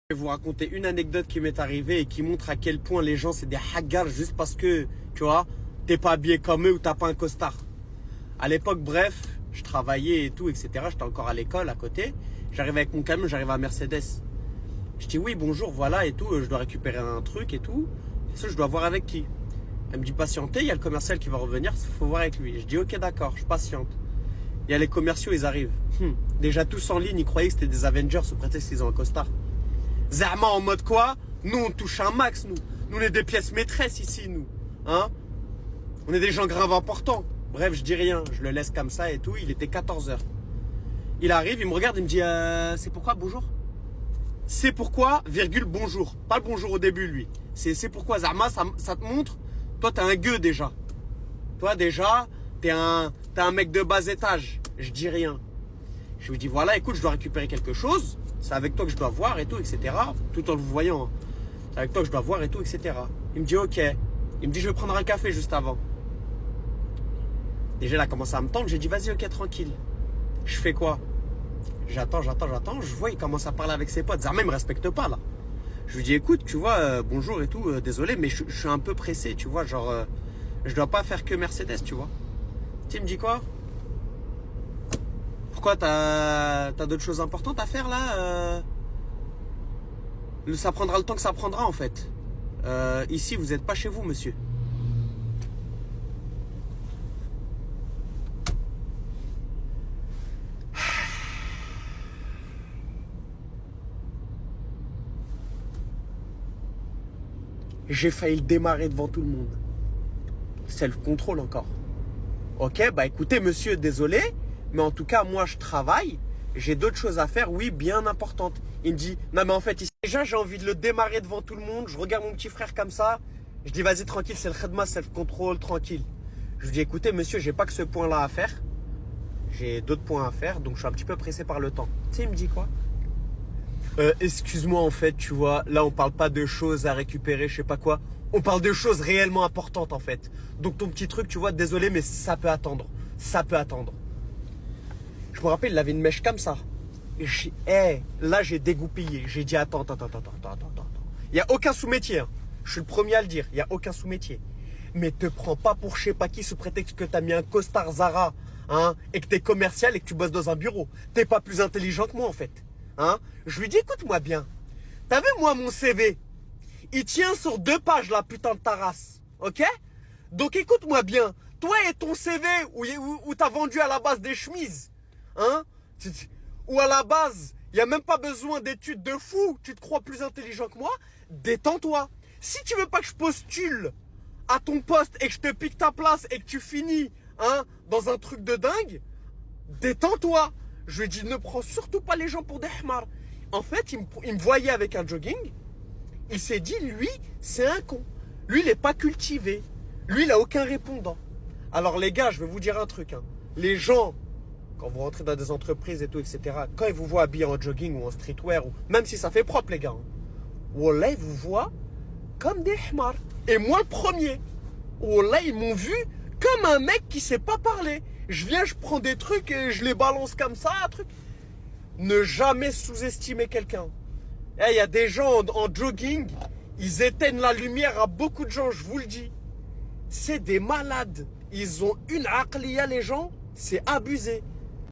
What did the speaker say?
Je vais vous raconter une anecdote qui m'est arrivée et qui montre à quel point les gens c'est des haggars juste parce que, tu vois, t'es pas habillé comme eux ou t'as pas un costard. À l'époque, bref, je travaillais et tout, etc. J'étais encore à l'école à côté. J'arrive avec mon camion, j'arrive à Mercedes. Je dis oui, bonjour, voilà et tout, je dois récupérer un truc et tout. Ça, je dois voir avec qui. Elle me dit patientez, il y a le commercial qui va revenir, faut voir avec lui. Je dis ok, d'accord, je patiente. Il y a les commerciaux, ils arrivent. Déjà tous en ligne, ils croyaient que c'était des Avengers sous prétexte qu'ils ont un costard. Zama en mode quoi? Nous on touche un max, nous. Nous on est des pièces maîtresses ici, nous. Hein? On est des gens graves importants. Bref, je dis rien, je le laisse comme ça et tout. Il était 14h. Il arrive, il me regarde, il me dit c'est pourquoi bonjour? C'est pourquoi, virgule, bonjour. Pas le bonjour au début, lui. C'est pourquoi, Zama, ça te montre. Toi, t'es un gueux déjà. Toi, déjà, t'es un mec de bas étage. Je dis rien. Je lui dis voilà, écoute, je dois récupérer quelque chose. C'est avec toi que je dois voir et tout, etc. Tout en le voyant. C'est avec toi que je dois voir et tout, etc. Il me dit ok. Il me dit je vais prendre un café juste avant. Déjà, il a commencé à me tendre. J'ai dit vas-y, ok, tranquille. Je fais quoi? J'attends. Je vois, il commence à parler avec ses potes. Zama, il me respecte pas là. Je lui dis écoute, tu vois, bonjour et tout, désolé, mais je suis un peu pressé, tu vois, genre, je dois pas faire que Mercedes, tu vois. Tu sais, il me dit quoi? Pourquoi t'as d'autres choses importantes à faire là? Ça prendra le temps que ça prendra en fait. Ici, vous n'êtes pas chez vous, monsieur. J'ai failli le démarrer devant tout le monde. Self-control encore. Ok, bah écoutez, monsieur, désolé, mais en tout cas, moi, je travaille. J'ai d'autres choses à faire, oui, bien importantes. Il me dit, non mais en fait, déjà, j'ai envie de le démarrer devant tout le monde. Je regarde mon petit frère comme ça. Je dis, vas-y, tranquille, c'est le khedma, self-control, tranquille. Je lui dis, écoutez, monsieur, j'ai pas que ce point-là à faire. J'ai d'autres points à faire, donc je suis un petit peu pressé par le temps. Tu sais, il me dit quoi? Excuse-moi, en fait, tu vois, là, on parle pas de choses à récupérer, je sais pas quoi. On parle de choses réellement importantes, en fait. Donc, ton petit truc, tu vois, désolé, mais ça peut attendre. Ça peut attendre. Je me rappelle, il avait une mèche comme ça. Là, j'ai dégoupillé. J'ai dit, attends. Il n'y a aucun sous-métier. Hein. Je suis le premier à le dire. Il n'y a aucun sous-métier. Mais te prends pas pour je sais pas qui sous prétexte que tu as mis un costard Zara, hein, et que tu es commercial et que tu bosses dans un bureau. T'es pas plus intelligent que moi, en fait. Hein? Je lui dis, écoute-moi bien. T'as vu, moi, mon CV? Il tient sur 2 pages, la putain de ta race. Ok? Donc, écoute-moi bien. Toi et ton CV où t'as vendu à la base des chemises. Hein? Ou à la base, il n'y a même pas besoin d'études de fou. Tu te crois plus intelligent que moi? Détends-toi. Si tu veux pas que je postule à ton poste et que je te pique ta place et que tu finis, hein, dans un truc de dingue, détends-toi. Je lui ai dit, ne prends surtout pas les gens pour des hmars. En fait, il me voyait avec un jogging. Il s'est dit, lui, c'est un con. Lui, il n'est pas cultivé. Lui, il n'a aucun répondant. Alors, les gars, je vais vous dire un truc. Hein. Les gens, quand vous rentrez dans des entreprises et tout, etc., quand ils vous voient habillé en jogging ou en streetwear, ou même si ça fait propre, les gars, hein, wallah, ils vous voient comme des hmars. Et moi, le premier. Wallah, ils m'ont vu comme un mec qui sait pas parler. Je viens, je prends des trucs et je les balance comme ça, un truc. Ne jamais sous-estimer quelqu'un. Il y a des gens en jogging, ils éteignent la lumière à beaucoup de gens, je vous le dis. C'est des malades. Ils ont une aqliya, les gens, c'est abusé.